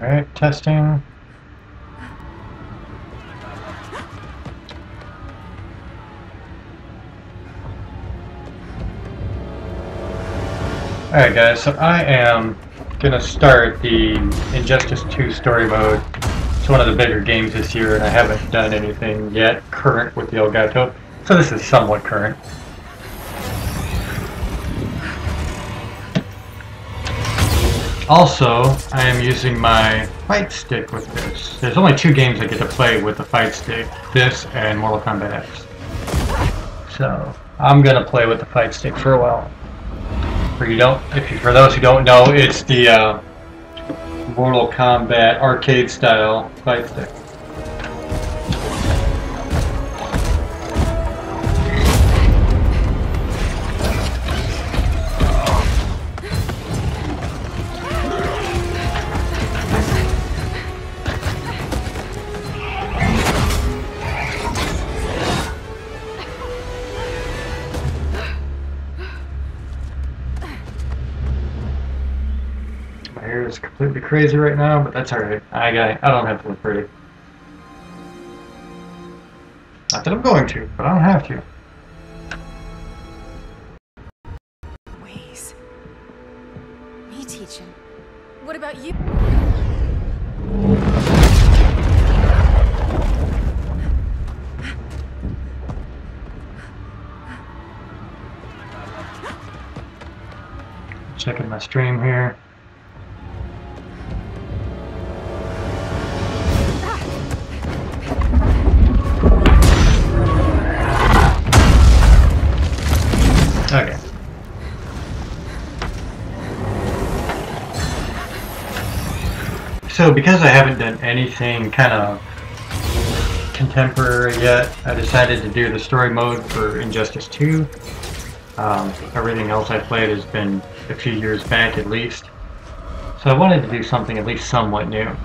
Alright, testing. Alright guys, so I am gonna start the Injustice 2 story mode. It's one of the bigger games this year and I haven't done anything yet current with the Elgato, so this is somewhat current. Also, I am using my fight stick with this. There's only 2 games I get to play with the fight stick, this and Mortal Kombat X. So, I'm gonna play with the fight stick for a while. For those who don't know, it's the Mortal Kombat arcade style fight stick. My hair is completely crazy right now, but that's alright. I don't have to look pretty. Not that I'm going to, but I don't have to. Ways. Me teach him. What about you? Checking my stream here. Okay. So because I haven't done anything kind of contemporary yet, I decided to do the story mode for Injustice 2. Everything else I played has been a few years back at least. So I wanted to do something at least somewhat new.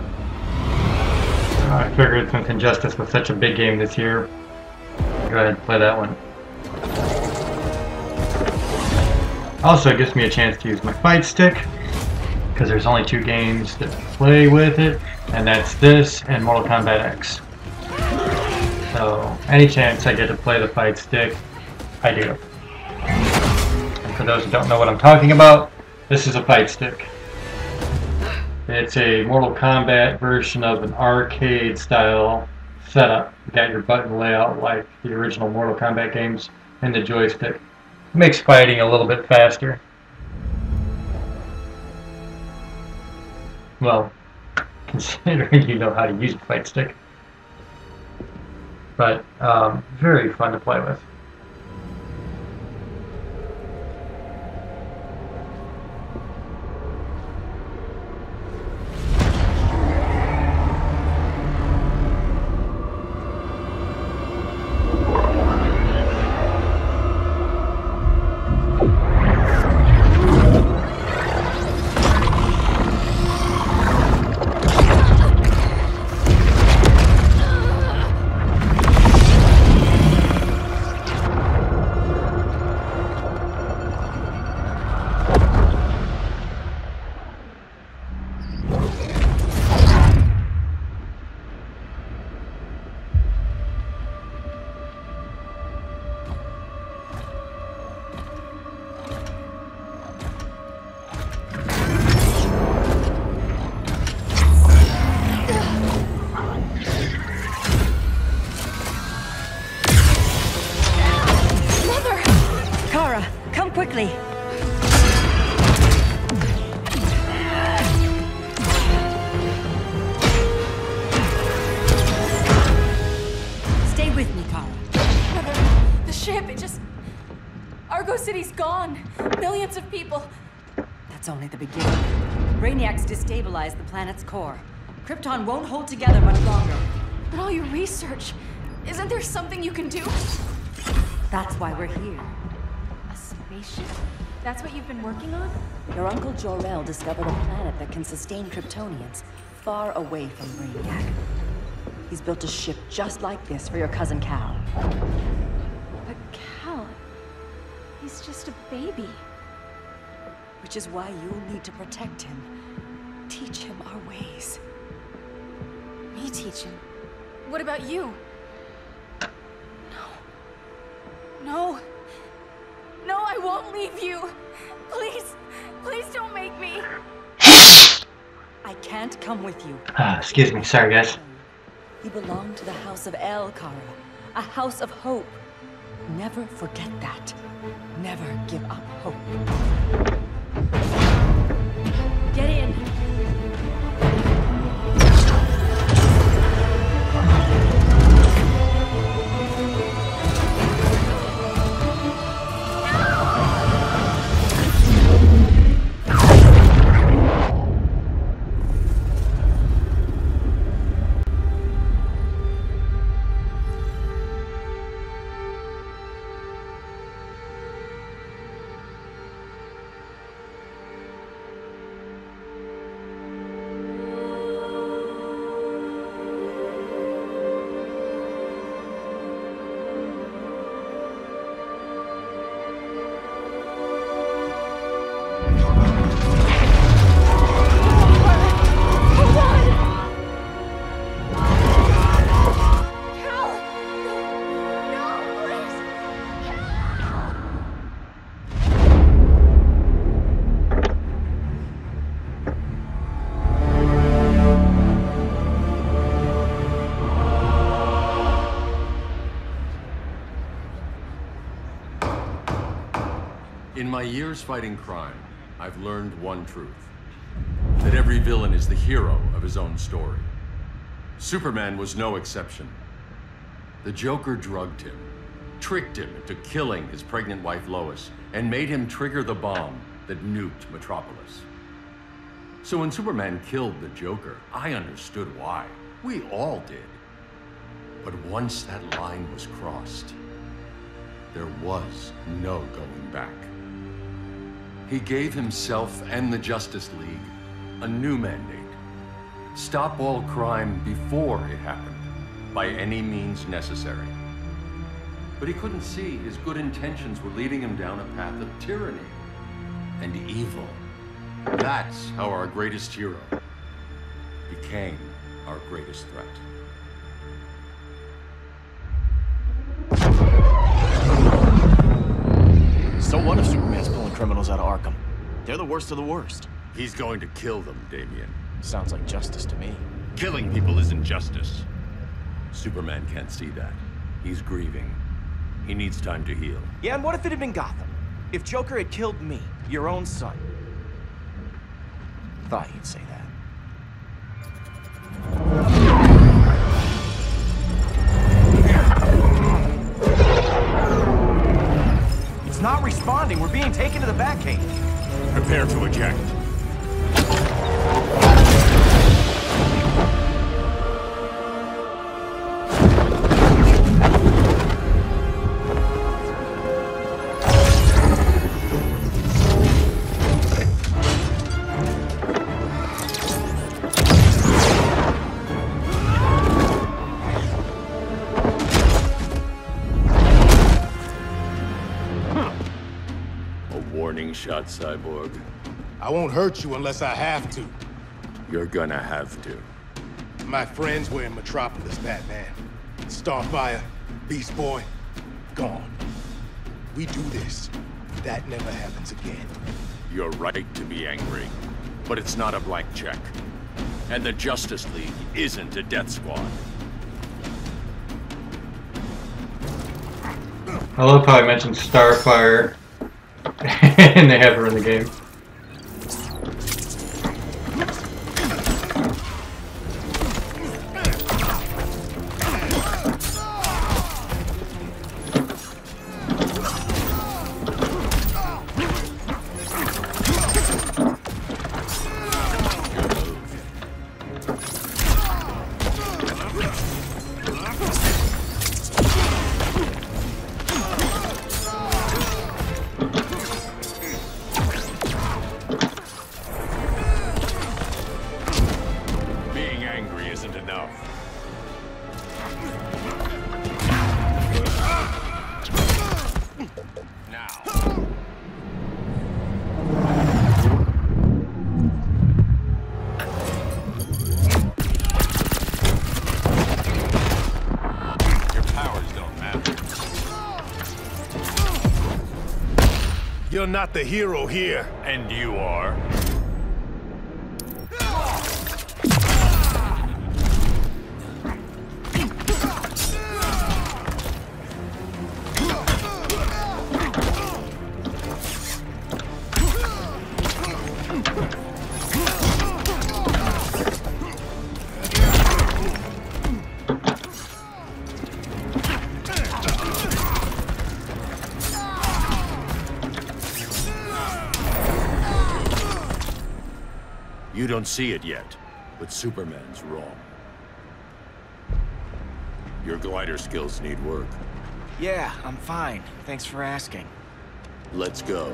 I figured since Injustice was such a big game this year, go ahead and play that one. Also, it gives me a chance to use my fight stick, because there's only 2 games that play with it, and that's this and Mortal Kombat X. So, any chance I get to play the fight stick, I do. And for those who don't know what I'm talking about, this is a fight stick. It's a Mortal Kombat version of an arcade style setup. You got your button layout like the original Mortal Kombat games and the joystick. Makes fighting a little bit faster. Well, considering you know how to use a fight stick. But, very fun to play with. Quickly. Stay with me, Kara. The ship, it just... Argo City's gone. Millions of people. That's only the beginning. Brainiacs destabilized the planet's core. Krypton won't hold together much longer. But all your research, isn't there something you can do? That's why we're here. A spaceship? That's what you've been working on? Your Uncle Jor-El discovered a planet that can sustain Kryptonians, far away from Brainiac. He's built a ship just like this for your cousin Cal. But Cal... he's just a baby. Which is why you'll need to protect him. teach him our ways. Me teach him? What about you? No. No, I won't leave you. Please, please don't make me. I can't come with you. Excuse me, sorry guys. You belong to the House of El, Kara. A house of hope. Never forget that. Never give up hope. Get in. In my years fighting crime, I've learned one truth. That every villain is the hero of his own story. Superman was no exception. The Joker drugged him, tricked him into killing his pregnant wife Lois, and made him trigger the bomb that nuked Metropolis. So when Superman killed the Joker, I understood why. We all did. But once that line was crossed, there was no going back. He gave himself and the Justice League a new mandate. Stop all crime before it happened, by any means necessary. But he couldn't see his good intentions were leading him down a path of tyranny and evil. That's how our greatest hero became our greatest threat. So what if Superman's pulling criminals out of Arkham? They're the worst of the worst. He's going to kill them, Damian. Sounds like justice to me. Killing people isn't justice. Superman can't see that. He's grieving. He needs time to heal. Yeah, and what if it had been Gotham? If Joker had killed me, your own son? Thought you'd say that. It's not responding. We're being taken to the Batcave. Prepare to eject. Shot, Cyborg. I won't hurt you unless I have to. You're gonna have to. My friends were in Metropolis, Batman. Starfire, Beast Boy, gone. We do this. That never happens again. You're right to be angry, but it's not a blank check. And the Justice League isn't a death squad. I love how I mentioned Starfire. And they have her in the game. not the hero here. And you are? You don't see it yet, but Superman's wrong. Your glider skills need work. Yeah, I'm fine. Thanks for asking. Let's go.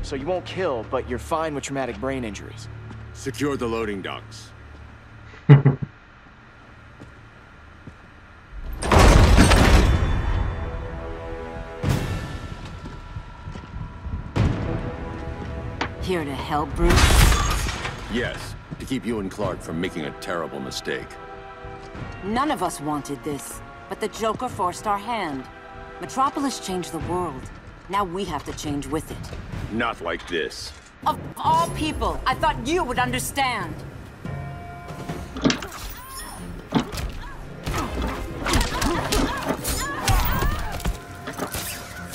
So you won't kill, but you're fine with traumatic brain injuries. Secure the loading docks. Here to help, Bruce? Yes, to keep you and Clark from making a terrible mistake. None of us wanted this, but the Joker forced our hand. Metropolis changed the world. Now we have to change with it. Not like this. Of all people, I thought you would understand.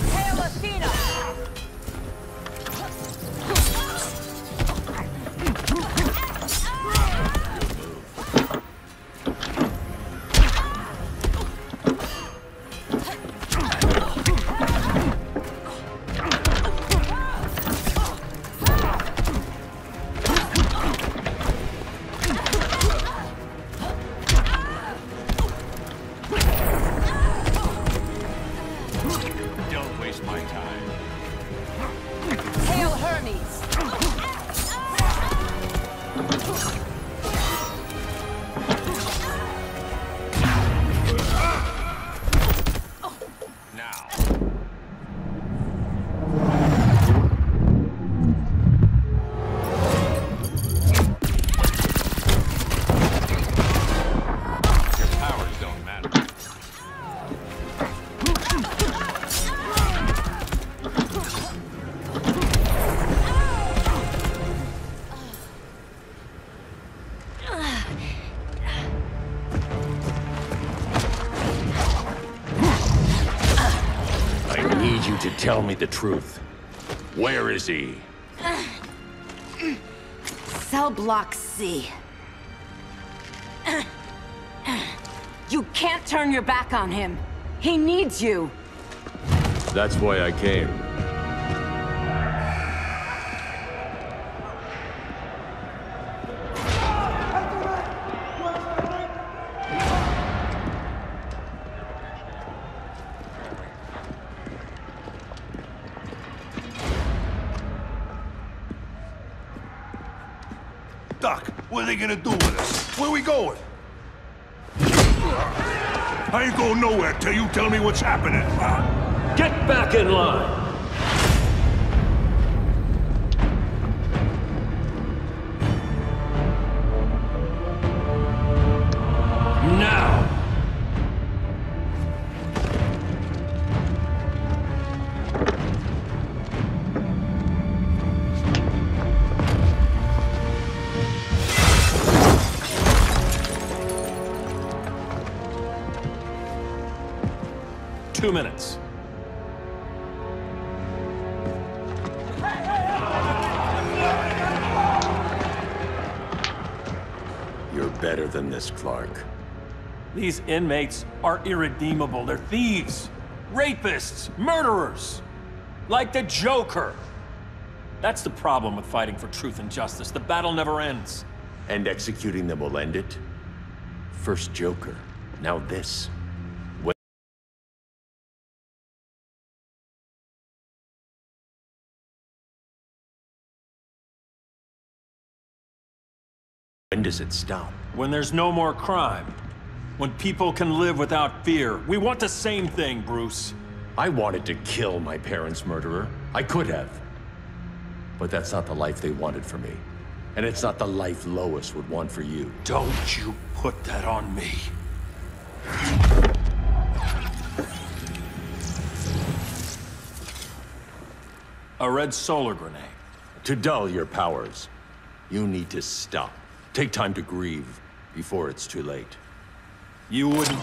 Hail Athena! Don't waste my time. Hail Hermes! Now. Your powers don't matter. I need you to tell me the truth. Where is he? Cell Block C. You can't turn your back on him. He needs you. That's why I came. Doc, what are they gonna do with us? Where we going? I ain't going nowhere till you tell me what's happening. Get back in line! Now! Two minutes. You're better than this, Clark. These inmates are irredeemable. They're thieves, rapists, murderers. Like the Joker. That's the problem with fighting for truth and justice. The battle never ends. And executing them will end it? First Joker, now this. When does it stop? When there's no more crime. When people can live without fear. We want the same thing, Bruce. I wanted to kill my parents' murderer. I could have. But that's not the life they wanted for me. And it's not the life Lois would want for you. Don't you put that on me. A red solar grenade. To dull your powers, you need to stop. Take time to grieve before it's too late. You wouldn't...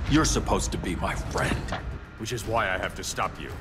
You're supposed to be my friend. Which is why I have to stop you.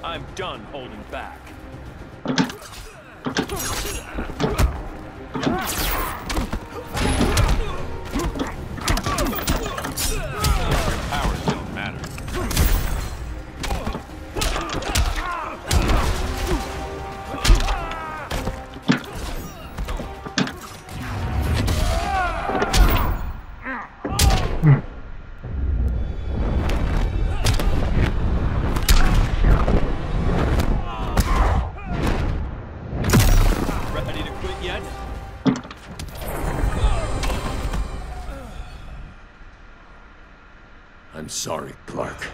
I'm done holding back. Powers don't matter. Ready to quit yet? I'm sorry, Clark.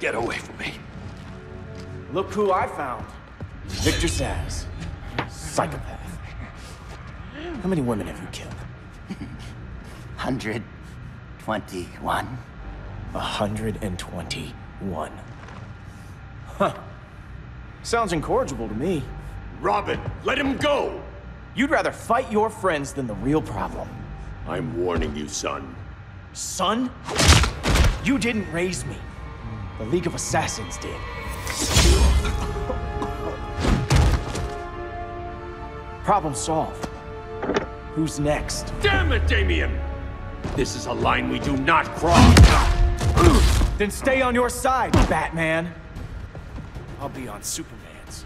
Get away from me. Look who I found. Victor Zsasz. Psychopath. How many women have you killed? 121. 121. Huh. Sounds incorrigible to me. Robin, let him go! You'd rather fight your friends than the real problem. I'm warning you, son. Son? You didn't raise me. The League of Assassins did. Problem solved. Who's next? Damn it, Damien! This is a line we do not cross! Then stay on your side, Batman. I'll be on Superman's.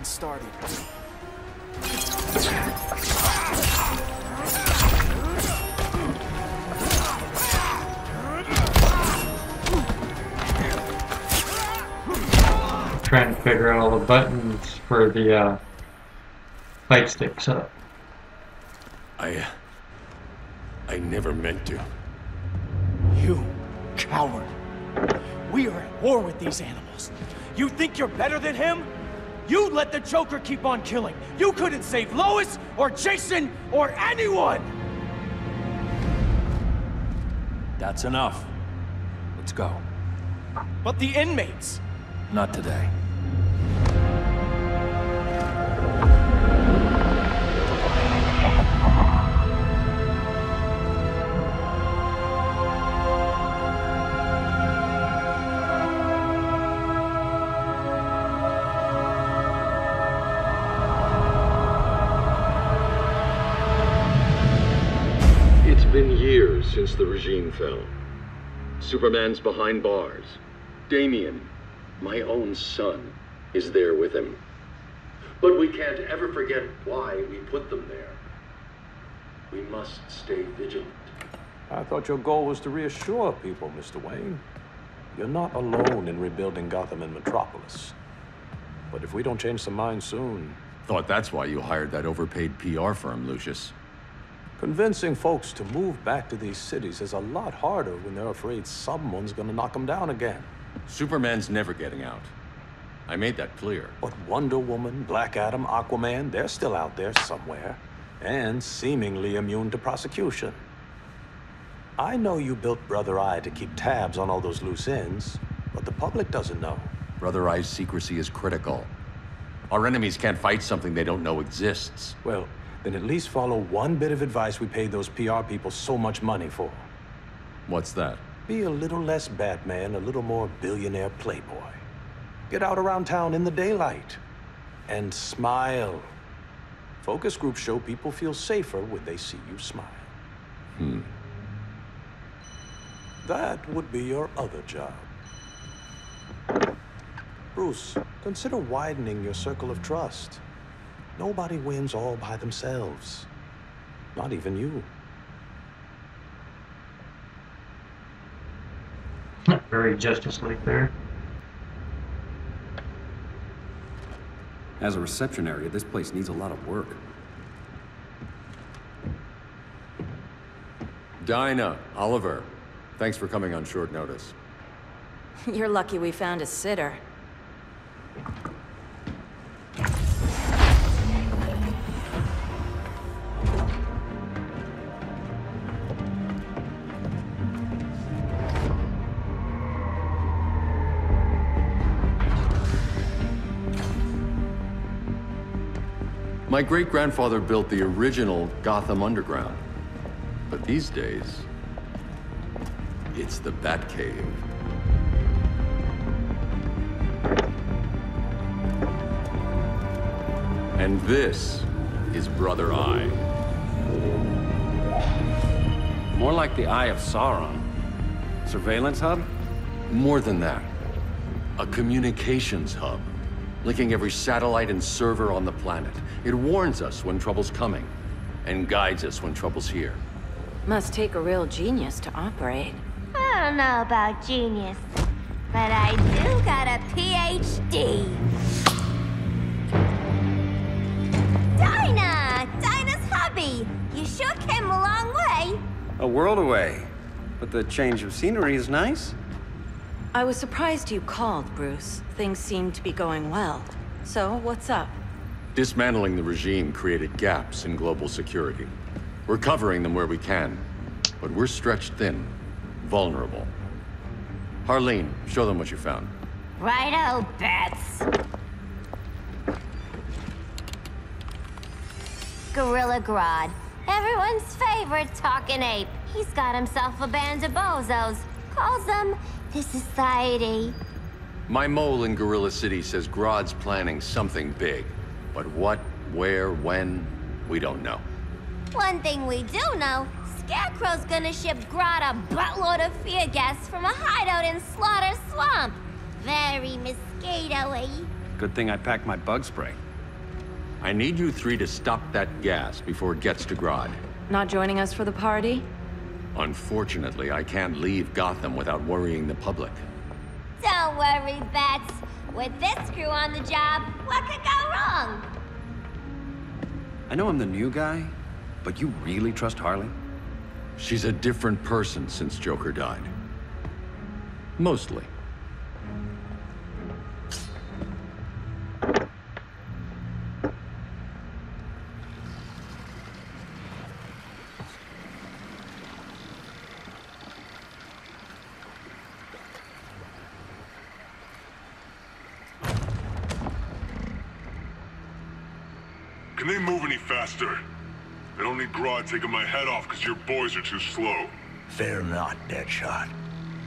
getting started. Trying to figure out all the buttons for the fight stick setup. I never meant to. You coward. We are at war with these animals. You think you're better than him? You let the Joker keep on killing. You couldn't save Lois, or Jason, or anyone! That's enough. Let's go. But the inmates! Not today. It's been years since the regime fell. Superman's behind bars. Damian, my own son, is there with him. But we can't ever forget why we put them there. We must stay vigilant. I thought your goal was to reassure people, Mr. Wayne. You're not alone in rebuilding Gotham and Metropolis. But if we don't change some minds soon... Thought that's why you hired that overpaid PR firm, Lucius. Convincing folks to move back to these cities is a lot harder when they're afraid someone's gonna knock them down again. Superman's never getting out. I made that clear. But Wonder Woman, Black Adam, Aquaman, they're still out there somewhere. And seemingly immune to prosecution. I know you built Brother Eye to keep tabs on all those loose ends, but the public doesn't know. Brother Eye's secrecy is critical. Our enemies can't fight something they don't know exists. Well, then at least follow one bit of advice we paid those PR people so much money for. What's that? Be a little less Batman, a little more billionaire playboy. Get out around town in the daylight. And smile. Focus groups show people feel safer when they see you smile. That would be your other job. Bruce, consider widening your circle of trust. Nobody wins all by themselves. Not even you. Very Justice League there. As a reception area, this place needs a lot of work. Dinah, Oliver, thanks for coming on short notice. You're lucky we found a sitter. My great-grandfather built the original Gotham Underground. But these days, it's the Batcave. And this is Brother Eye. More like the Eye of Sauron. Surveillance hub? More than that. A communications hub, linking every satellite and server on the planet. It warns us when trouble's coming, and guides us when trouble's here. Must take a real genius to operate. I don't know about genius, but I do got a PhD. Dinah's hubby. You sure came a long way. A world away. But the change of scenery is nice. I was surprised you called, Bruce. Things seem to be going well. So, what's up? Dismantling the regime created gaps in global security. We're covering them where we can, but we're stretched thin, vulnerable. Harleen, show them what you found. Righto, Bats. Gorilla Grodd. Everyone's favorite talking ape. He's got himself a band of bozos. Calls them the Society. My mole in Gorilla City says Grodd's planning something big. But what, where, when, we don't know. One thing we do know, Scarecrow's gonna ship Grodd a buttload of fear gas from a hideout in Slaughter Swamp. Very mosquito-y. Good thing I packed my bug spray. I need you three to stop that gas before it gets to Grodd. Not joining us for the party? Unfortunately, I can't leave Gotham without worrying the public. Don't worry, Bats. With this crew on the job, what could go wrong? I know I'm the new guy, but you really trust Harley? She's a different person since Joker died. Mostly. Can they move any faster? I don't need Grodd taking my head off because your boys are too slow. Fear not, Deadshot.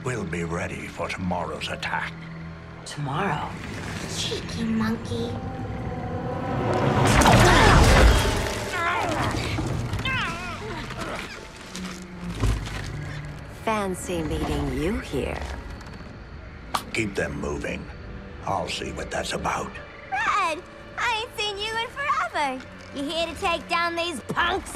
We'll be ready for tomorrow's attack. Tomorrow? Cheeky monkey. Fancy meeting you here. Keep them moving. I'll see what that's about. Red, I ain't seen you in forever. You here to take down these punks?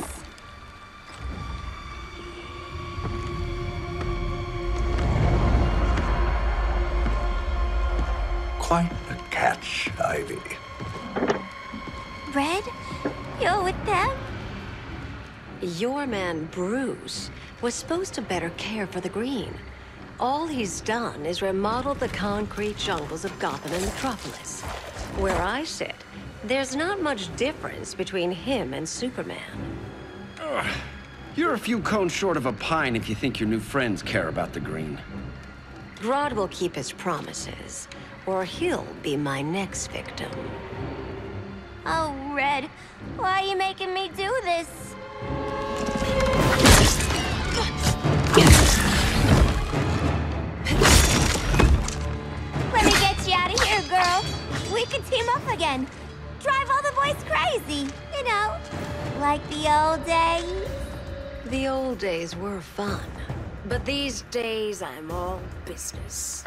Quite a catch, Ivy. Red, you're with them? Your man, Bruce, was supposed to better care for the green. All he's done is remodel the concrete jungles of Gotham and Metropolis. Where I sit, there's not much difference between him and Superman. Ugh. You're a few cones short of a pine if you think your new friends care about the green. Grodd will keep his promises, or he'll be my next victim. Oh, Red, why are you making me do this? Let me get you out of here, girl. We can team up again. Drive all the boys crazy, you know, like the old days. The old days were fun, but these days I'm all business.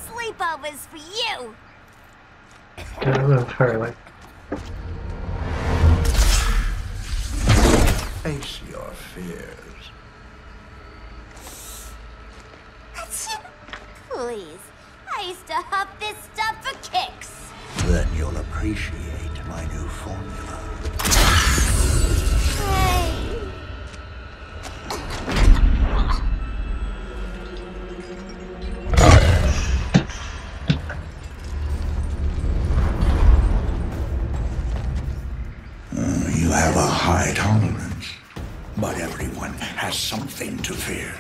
Sleepovers for you. Get a little Harley. Face your fears. Please, I used to huff this stuff for kicks. Then you'll appreciate my new formula. Hey. You have a high tolerance, but everyone has something to fear.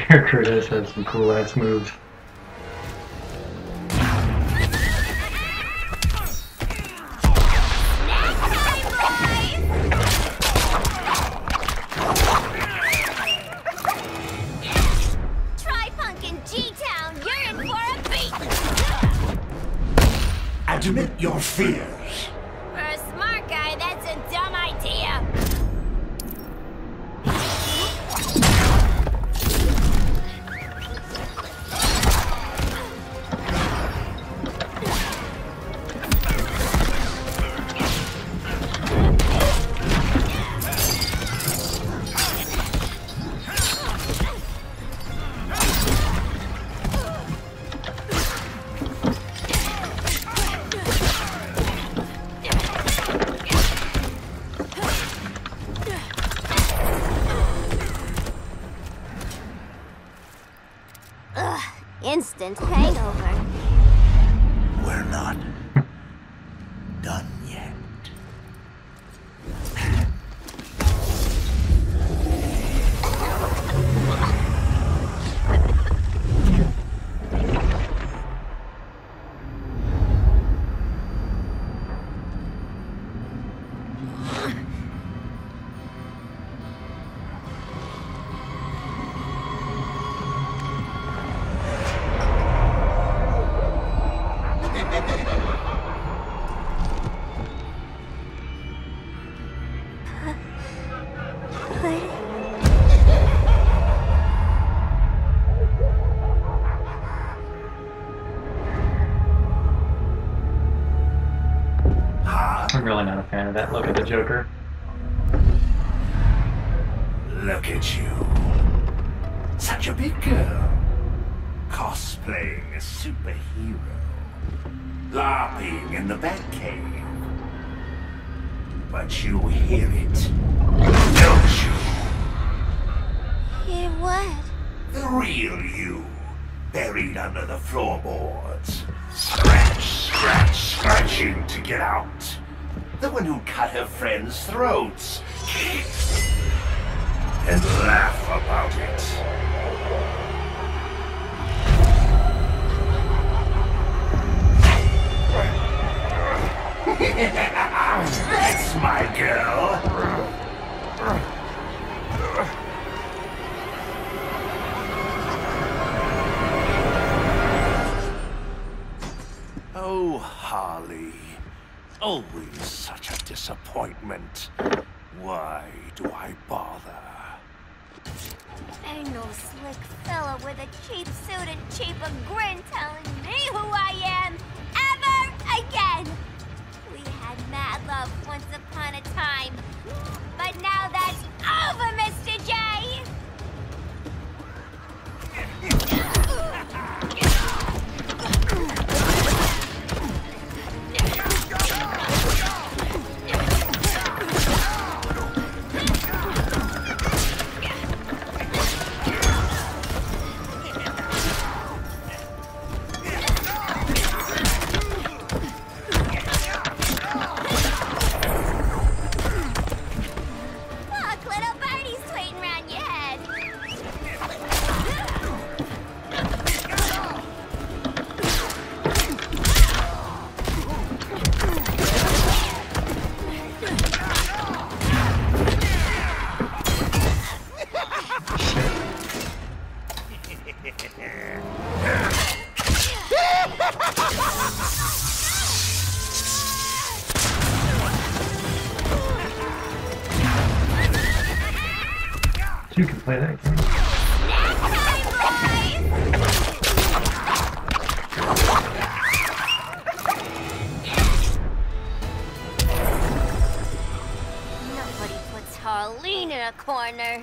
Scarecrow does have some cool ass moves. Try punk in G-Town, you're in for a beat. Admit your fears. For a smart guy, that's a dumb idea. Instant hangover. We're not done yet. I'm really not a fan of that look at the Joker. Look at you. Such a big girl. Cosplaying a superhero. LARPing in the Batcave. But you hear it, don't you? Hear what? The real you, buried under the floorboards. Scratch, scratch, scratching to get out. The one who cut her friends' throats. And laugh about it. That's my girl. Oh, Harley. Always such a disappointment. Why do I bother? Ain't no slick fella with a cheap suit and cheaper grin telling me who I am ever again. We had mad love once upon a time, but now that's over, Mr. J. You can play that game. Nobody puts Harleen in a corner.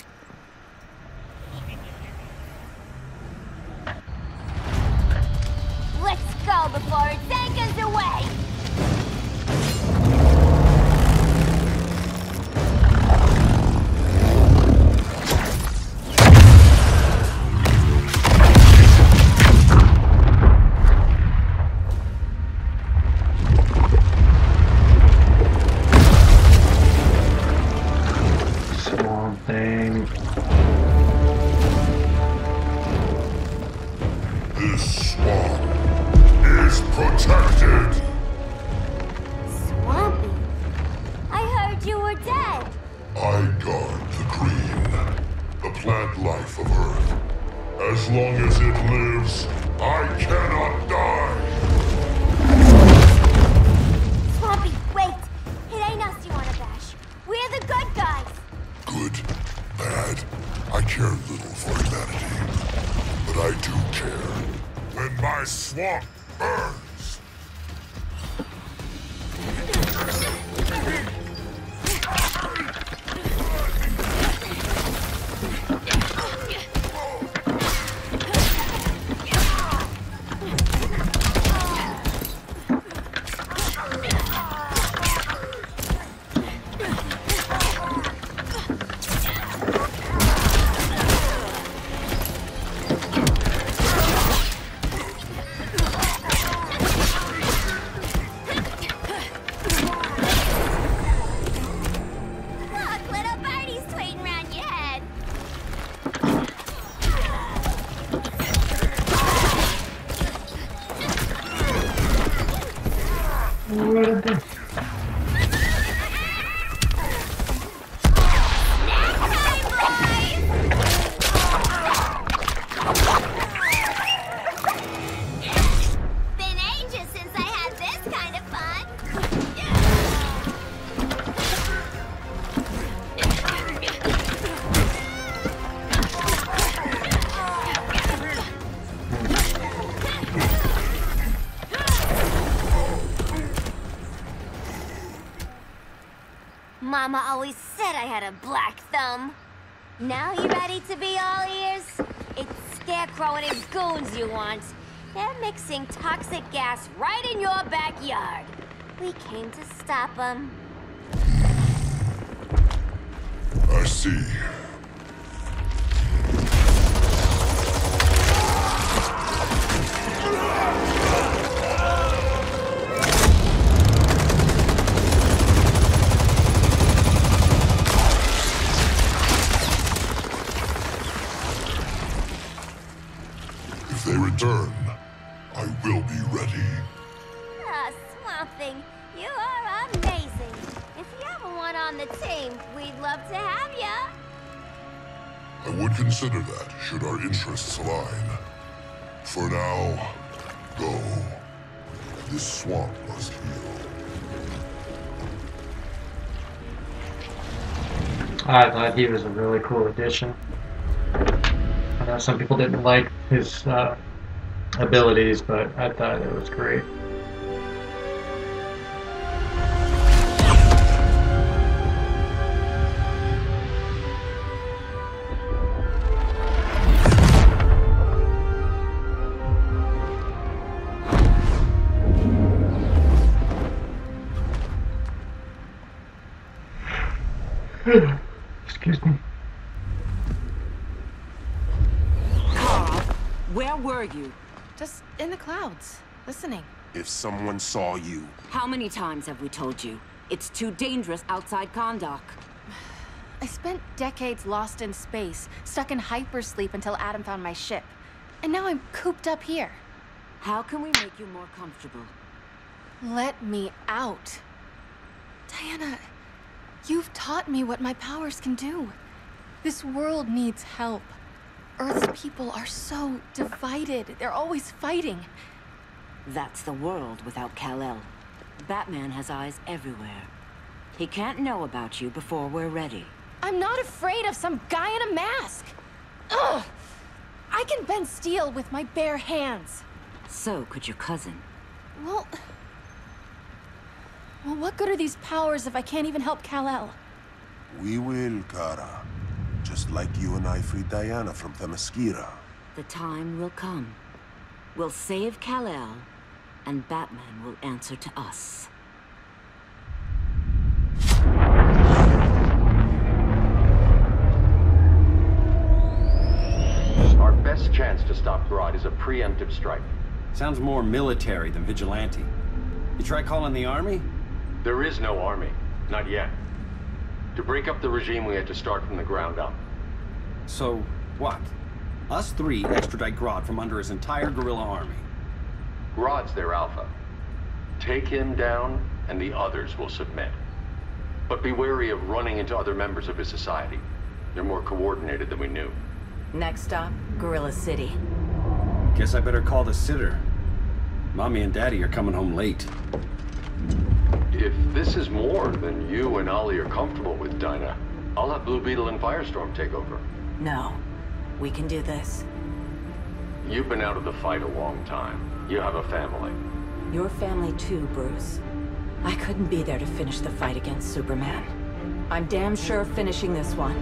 Let's go before it takes us away! This swamp is protected. Swampy? I heard you were dead. I guard the green, the plant life of Earth. As long as it lives, I cannot die. the good guys. Good, bad, I care little for humanity. But I do care when my swamp burns. Look, little birdie's tweeting around your head. Been ages since I had this kind of fun. Mama always said I had a black thumb. Now you ready to be all ears? It's Scarecrow and his goons you want. They're mixing toxic gas right in your backyard. We came to stop them. I see. If they return, I will be ready. Ah, Swamp Thing, you are amazing. If you ever want on the team, we'd love to have ya. I would consider that, should our interests align. For now, go. This swamp must heal. I thought he was a really cool addition. I know some people didn't like his abilities, but I thought it was great. Excuse me. Carl, where were you? Just in the clouds, listening. If someone saw you... How many times have we told you? It's too dangerous outside Kahndaq. I spent decades lost in space, stuck in hypersleep until Adam found my ship. And now I'm cooped up here. How can we make you more comfortable? Let me out. Diana, you've taught me what my powers can do. This world needs help. Earth's people are so divided. They're always fighting. That's the world without Kal-El. Batman has eyes everywhere. He can't know about you before we're ready. I'm not afraid of some guy in a mask. Ugh! I can bend steel with my bare hands. So could your cousin. Well, what good are these powers if I can't even help Kal-El? We will, Kara. Just like you and I freed Diana from Themyscira. The time will come. We'll save Kal-El, and Batman will answer to us. Our best chance to stop Grodd is a preemptive strike. Sounds more military than vigilante. You try calling the army? There is no army. Not yet. To break up the regime, we had to start from the ground up. So, what? Us three extradite Grodd from under his entire guerrilla army. Grodd's their alpha. Take him down, and the others will submit. But be wary of running into other members of his society. They're more coordinated than we knew. Next stop, Gorilla City. Guess I better call the sitter. Mommy and Daddy are coming home late. If this is more than you and Ollie are comfortable with, Dinah, I'll have Blue Beetle and Firestorm take over. No. We can do this. You've been out of the fight a long time. You have a family. Your family too, Bruce. I couldn't be there to finish the fight against Superman. I'm damn sure finishing this one.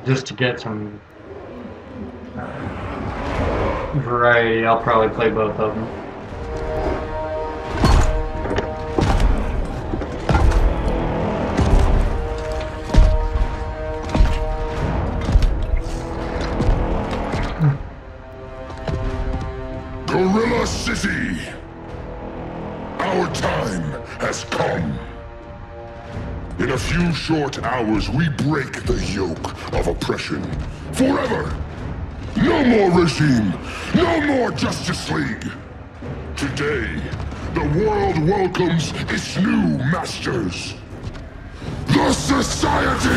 Just to get some variety, I'll probably play both of them. Gorilla City! Our time has come. In a few short hours, we break the yoke of oppression. Forever! No more regime! No more Justice League! Today, the world welcomes its new masters. The Society!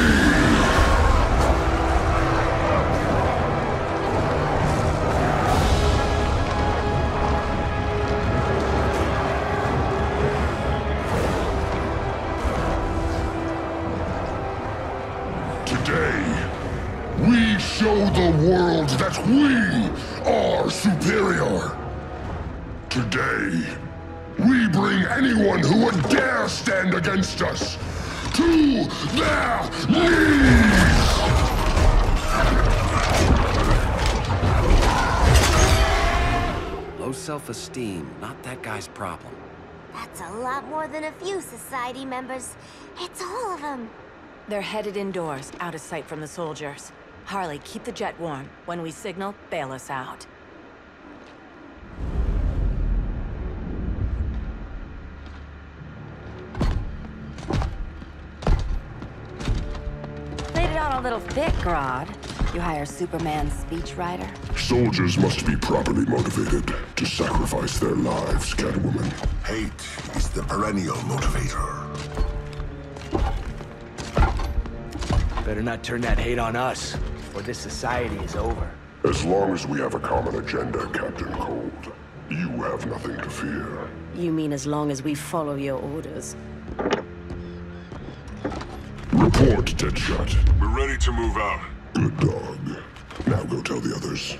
We show the world that we are superior. Today, we bring anyone who would dare stand against us to their knees! Low self-esteem, not that guy's problem. That's a lot more than a few Society members. It's all of them. They're headed indoors, out of sight from the soldiers. Harley, keep the jet warm. When we signal, bail us out. Played it on a little thick, Grodd. You hire Superman's speechwriter? Soldiers must be properly motivated to sacrifice their lives, Catwoman. Hate is the perennial motivator. Better not turn that hate on us, or this society is over. As long as we have a common agenda, Captain Cold, you have nothing to fear. You mean as long as we follow your orders? Report, Deadshot. We're ready to move out. Good dog. Now go tell the others.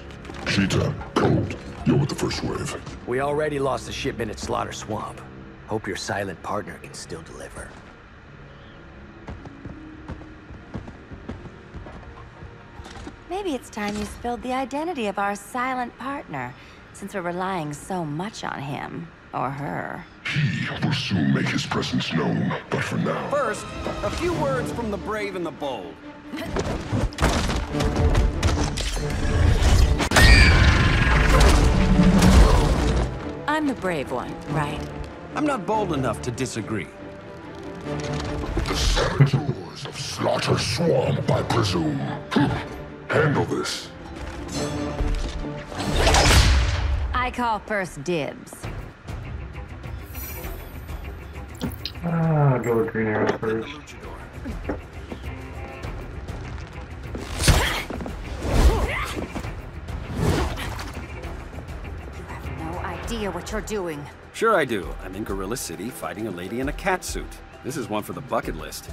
Cheetah, Cold, you're with the first wave. We already lost the shipment at Slaughter Swamp. Hope your silent partner can still deliver. Maybe it's time you spilled the identity of our silent partner, since we're relying so much on him, or her. He will soon make his presence known, but for now... First, a few words from the brave and the bold. I'm the brave one, right? I'm not bold enough to disagree. The saboteurs of Slaughter Swamp, I presume. Handle this. I call first dibs. I'll go with Green Arrow first. No idea what you're doing. Sure I do. I'm in Gorilla City fighting a lady in a cat suit. This is one for the bucket list.